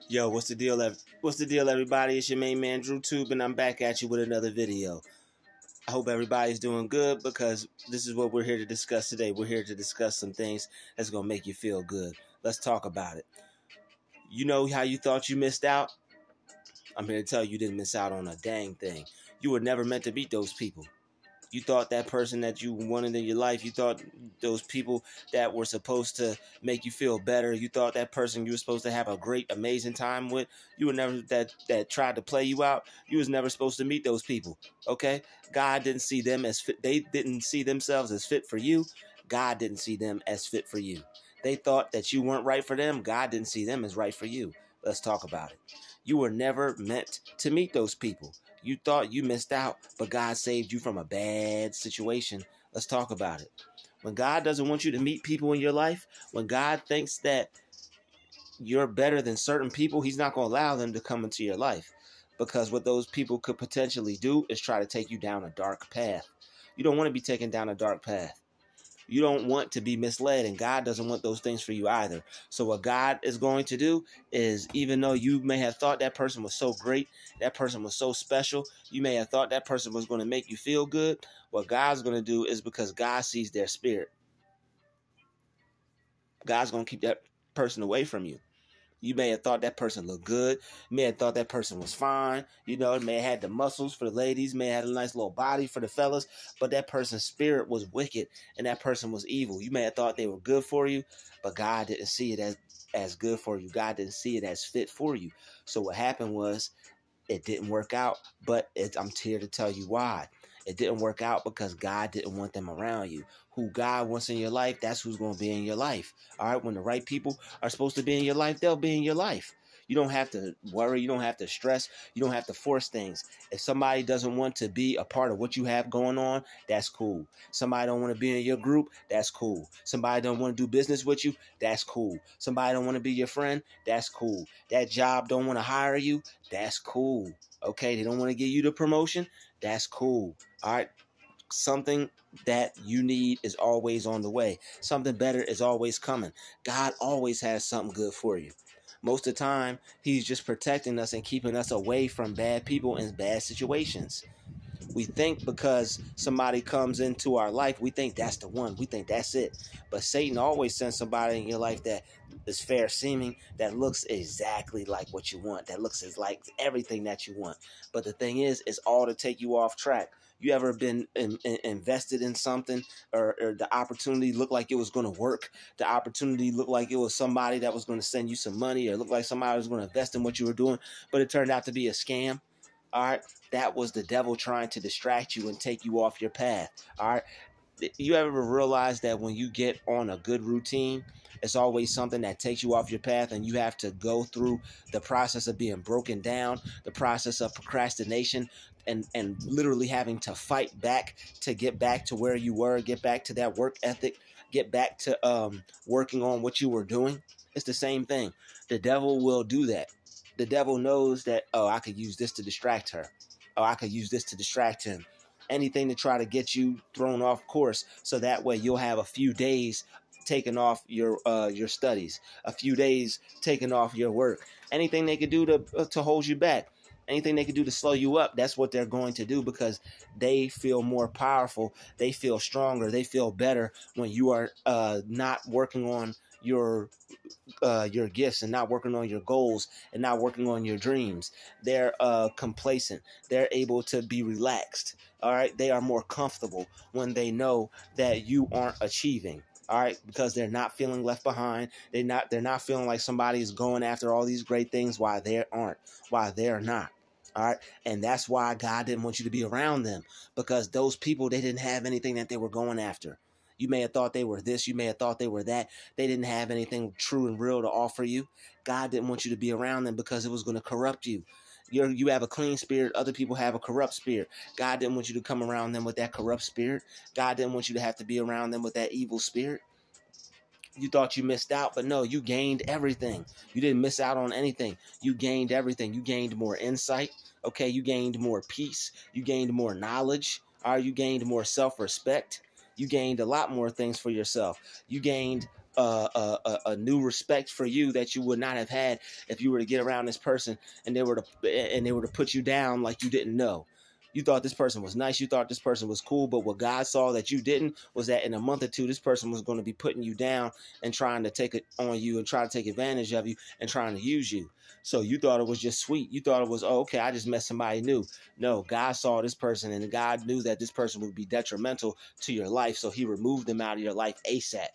Yo, what's the deal? What's the deal, everybody? It's your main man, Druuill, and I'm back at you with another video. I hope everybody's doing good because this is what we're here to discuss today. We're here to discuss some things that's going to make you feel good. Let's talk about it. You know how you thought you missed out? I'm here to tell you you didn't miss out on a dang thing. You were never meant to meet those people. You thought that person that you wanted in your life, you thought those people that were supposed to make you feel better, you thought that person you were supposed to have a great, amazing time with, you were never, that tried to play you out, you was never supposed to meet those people, okay? God didn't see them as fit. They didn't see themselves as fit for you. God didn't see them as fit for you. They thought that you weren't right for them. God didn't see them as right for you. Let's talk about it. You were never meant to meet those people. You thought you missed out, but God saved you from a bad situation. Let's talk about it. When God doesn't want you to meet people in your life, when God thinks that you're better than certain people, he's not going to allow them to come into your life. Because what those people could potentially do is try to take you down a dark path. You don't want to be taken down a dark path. You don't want to be misled, and God doesn't want those things for you either. So what God is going to do is, even though you may have thought that person was so great, that person was so special, you may have thought that person was going to make you feel good, what God's going to do is, because God sees their spirit, God's going to keep that person away from you. You may have thought that person looked good. You may have thought that person was fine. You know, may have had the muscles for the ladies, may have had a nice little body for the fellas, but that person's spirit was wicked and that person was evil. You may have thought they were good for you, but God didn't see it as good for you. God didn't see it as fit for you. So what happened was it didn't work out, but I'm here to tell you why. It didn't work out because God didn't want them around you. Who God wants in your life, that's who's going to be in your life. All right, when the right people are supposed to be in your life, they'll be in your life. You don't have to worry. You don't have to stress. You don't have to force things. If somebody doesn't want to be a part of what you have going on, that's cool. Somebody don't want to be in your group, that's cool. Somebody don't want to do business with you, that's cool. Somebody don't want to be your friend, that's cool. That job don't want to hire you, that's cool. Okay, they don't want to give you the promotion, that's cool. All right. Something that you need is always on the way. Something better is always coming. God always has something good for you. Most of the time, he's just protecting us and keeping us away from bad people and bad situations. We think because somebody comes into our life, we think that's the one. We think that's it. But Satan always sends somebody in your life that is fair seeming, that looks exactly like what you want, that looks as like everything that you want. But the thing is, it's all to take you off track. You ever been invested in something or the opportunity looked like it was going to work? The opportunity looked like it was somebody that was going to send you some money, or looked like somebody was going to invest in what you were doing, but it turned out to be a scam. All right, that was the devil trying to distract you and take you off your path. All right, you ever realize that when you get on a good routine, it's always something that takes you off your path, and you have to go through the process of being broken down, the process of procrastination, and literally having to fight back to get back to where you were, get back to that work ethic, get back to working on what you were doing. It's the same thing. The devil will do that. The devil knows that, oh, I could use this to distract her. Oh, I could use this to distract him. Anything to try to get you thrown off course, so that way you'll have a few days taking off your studies, a few days taking off your work. Anything they could do to hold you back, anything they could do to slow you up, that's what they're going to do, because they feel more powerful, they feel stronger, they feel better when you are not working on your gifts and not working on your goals and not working on your dreams. They're complacent. They're able to be relaxed. All right. They are more comfortable when they know that you aren't achieving. All right, because they're not feeling left behind. They're not feeling like somebody is going after all these great things while they aren't, while they're not. All right. And that's why God didn't want you to be around them, because those people, they didn't have anything that they were going after. You may have thought they were this. You may have thought they were that. They didn't have anything true and real to offer you. God didn't want you to be around them because it was going to corrupt you. You have a clean spirit. Other people have a corrupt spirit. God didn't want you to come around them with that corrupt spirit. God didn't want you to have to be around them with that evil spirit. You thought you missed out, but no, you gained everything. You didn't miss out on anything. You gained everything. You gained more insight. Okay, you gained more peace. You gained more knowledge. Or you gained more self-respect. You gained a lot more things for yourself. You gained a new respect for you that you would not have had if you were to get around this person and they were to put you down like you didn't know. You thought this person was nice. You thought this person was cool. But what God saw that you didn't was that in a month or two, this person was going to be putting you down and trying to take it on you and try to take advantage of you and trying to use you. So you thought it was just sweet. You thought it was, oh, okay, I just met somebody new. No, God saw this person and God knew that this person would be detrimental to your life. So he removed them out of your life ASAP.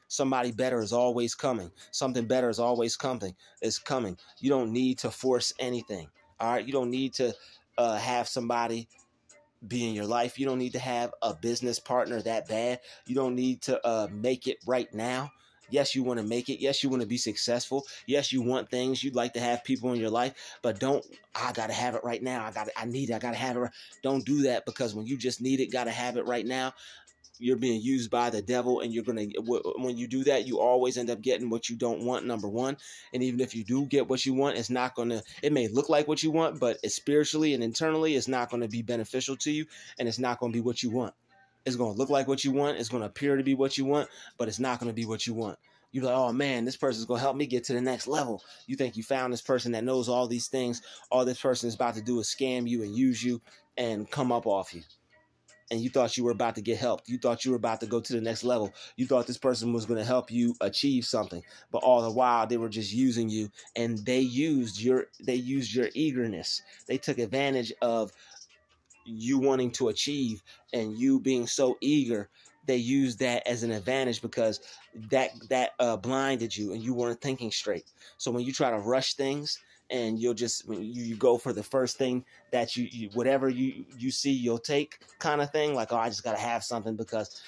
Somebody better is always coming. Something better is always coming. You don't need to force anything. All right. You don't need to have somebody be in your life. You don't need to have a business partner that bad. You don't need to make it right now. Yes, you want to make it. Yes, you want to be successful. Yes, you want things. You'd like to have people in your life, but I got to have it right now. I got to have it. Don't do that, because when you just need it, got to have it right now, you're being used by the devil, and when you do that, you always end up getting what you don't want, number one. And even if you do get what you want, it may look like what you want, but it's spiritually and internally, it's not going to be beneficial to you, and it's not going to be what you want. It's going to look like what you want. It's going to appear to be what you want, but it's not going to be what you want. You're like, oh man, this person's going to help me get to the next level. You think you found this person that knows all these things. All this person is about to do is scam you and use you and come up off you. And you thought you were about to get helped. You thought you were about to go to the next level. You thought this person was going to help you achieve something. But all the while, they were just using you, and they used your eagerness. They took advantage of you wanting to achieve and you being so eager. They used that as an advantage because that blinded you and you weren't thinking straight. So when you try to rush things and you go for the first thing that you whatever you see you'll take kind of thing, like, oh, I just got to have something because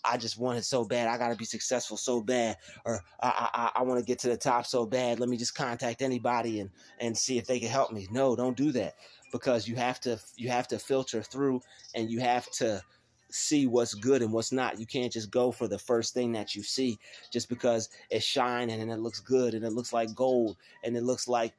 I just want it so bad. I got to be successful so bad, or I want to get to the top so bad. Let me just contact anybody and see if they can help me. No, don't do that, because you have to filter through, and you have to see what's good and what's not. You can't just go for the first thing that you see just because it's shining and it looks good and it looks like gold and it looks like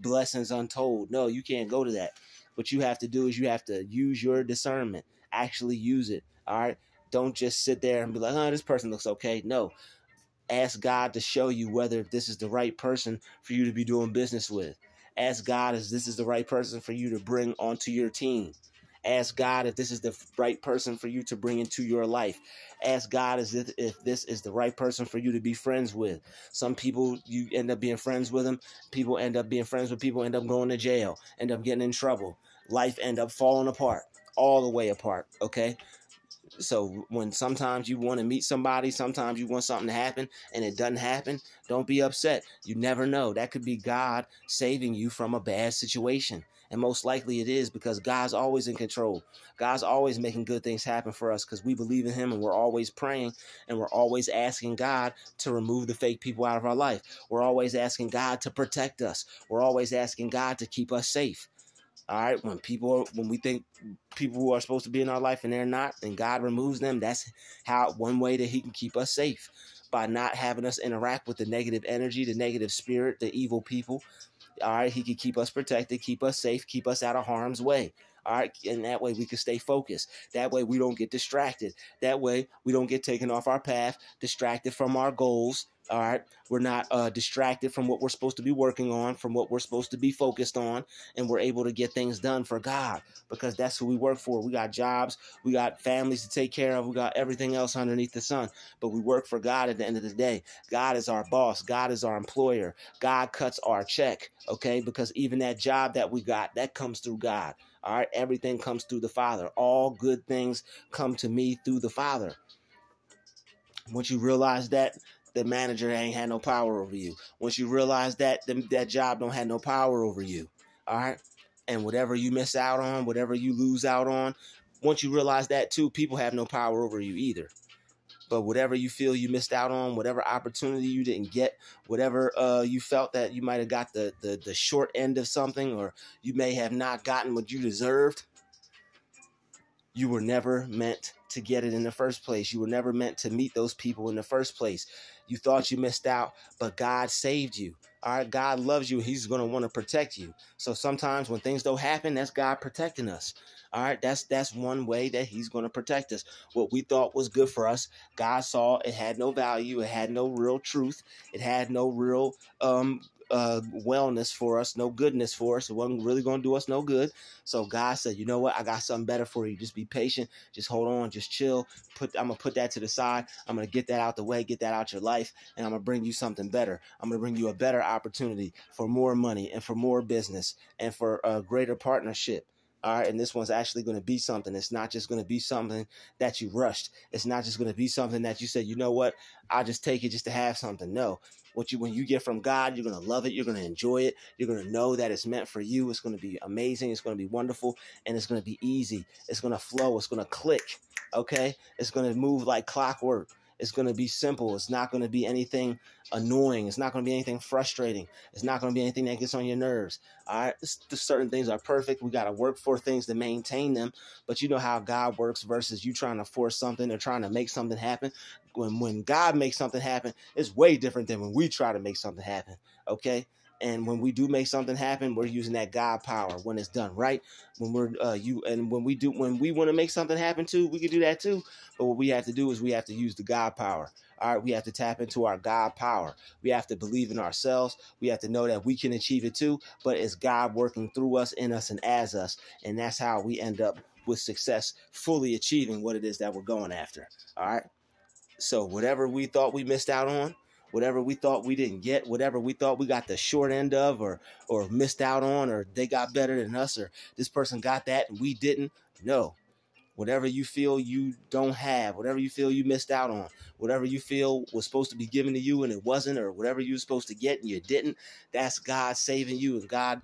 blessings untold. No, you can't go to that. What you have to do is you have to use your discernment. Actually use it. All right. Don't just sit there and be like, oh, this person looks okay. No. Ask God to show you whether this is the right person for you to be doing business with. Ask God if this is the right person for you to bring onto your team. Ask God if this is the right person for you to bring into your life. Ask God if this is the right person for you to be friends with. Some people, you end up being friends with them. People end up being friends with people, end up going to jail, end up getting in trouble. Life end up falling apart, all the way apart, okay? So when sometimes you want to meet somebody, sometimes you want something to happen and it doesn't happen, don't be upset. You never know. That could be God saving you from a bad situation. And most likely it is, because God's always in control. God's always making good things happen for us because we believe in him, and we're always praying, and we're always asking God to remove the fake people out of our life. We're always asking God to protect us. We're always asking God to keep us safe. All right, when we think people who are supposed to be in our life and they're not, and God removes them, that's one way that he can keep us safe, by not having us interact with the negative energy, the negative spirit, the evil people. All right, he can keep us protected, keep us safe, keep us out of harm's way. All right, and that way we can stay focused. That way we don't get distracted. That way we don't get taken off our path, distracted from our goals. All right, we're not distracted from what we're supposed to be working on, from what we're supposed to be focused on, and we're able to get things done for God, because that's who we work for. We got jobs, we got families to take care of, we got everything else underneath the sun, but we work for God at the end of the day. God is our boss. God is our employer. God cuts our check, okay, because even that job that we got, that comes through God. All right, everything comes through the Father. All good things come to me through the Father. Once you realize that, the manager ain't had no power over you. Once you realize that, that job don't have no power over you. All right? And whatever you miss out on, whatever you lose out on, once you realize that too, people have no power over you either. But whatever you feel you missed out on, whatever opportunity you didn't get, whatever you felt that you might have got the short end of something, or you may have not gotten what you deserved, you were never meant to get it in the first place. You were never meant to meet those people in the first place. You thought you missed out, but God saved you. All right, God loves you. He's going to want to protect you. So sometimes when things don't happen, that's God protecting us. All right, that's one way that he's going to protect us. What we thought was good for us, God saw it had no value. It had no real truth. It had no real wellness for us, no goodness for us. It wasn't really going to do us no good. So God said, you know what? I got something better for you. Just be patient. Just hold on. Just chill. I'm going to put that to the side. I'm going to get that out the way, get that out your life, and I'm going to bring you something better. I'm going to bring you a better opportunity for more money and for more business and for a greater partnership. All right, and this one's actually going to be something. It's not just going to be something that you rushed. It's not just going to be something that you said, you know what, I'll just take it just to have something. No, when you get from God, you're going to love it. You're going to enjoy it. You're going to know that it's meant for you. It's going to be amazing. It's going to be wonderful, and it's going to be easy. It's going to flow. It's going to click. Okay, it's going to move like clockwork. It's going to be simple. It's not going to be anything annoying. It's not going to be anything frustrating. It's not going to be anything that gets on your nerves. All right. Certain things are perfect. We got to work for things to maintain them. But you know how God works versus you trying to force something or trying to make something happen. When God makes something happen, it's way different than when we try to make something happen. Okay. And when we do make something happen, we're using that God power when it's done right. When we're when we want to make something happen too, we can do that too. But what we have to do is we have to use the God power. All right, we have to tap into our God power. We have to believe in ourselves. We have to know that we can achieve it too. But it's God working through us, in us, and as us, and that's how we end up with success, fully achieving what it is that we're going after. All right. So whatever we thought we missed out on, whatever we thought we didn't get, whatever we thought we got the short end of or missed out on, or they got better than us, or this person got that and we didn't. No. Whatever you feel you don't have, whatever you feel you missed out on, whatever you feel was supposed to be given to you and it wasn't, or whatever you were supposed to get and you didn't, that's God saving you and God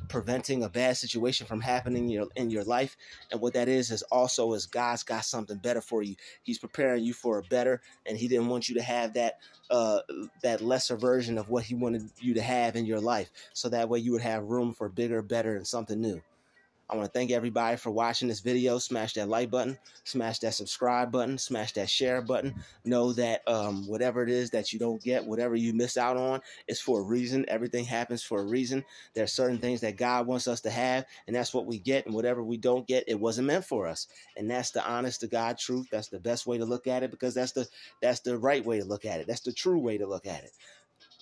preventing a bad situation from happening in your life. And what that is also God's got something better for you. He's preparing you for a better, and he didn't want you to have that lesser version of what he wanted you to have in your life. So that way you would have room for bigger, better, and something new. I want to thank everybody for watching this video. Smash that like button, smash that subscribe button, smash that share button. Know that whatever it is that you don't get, whatever you miss out on, is for a reason. Everything happens for a reason. There are certain things that God wants us to have, and that's what we get. And whatever we don't get, it wasn't meant for us. And that's the honest to God truth. That's the best way to look at it, because that's the right way to look at it. That's the true way to look at it.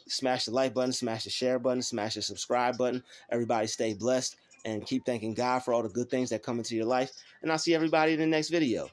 Smash the like button, smash the share button, smash the subscribe button. Everybody stay blessed and keep thanking God for all the good things that come into your life. And I'll see everybody in the next video.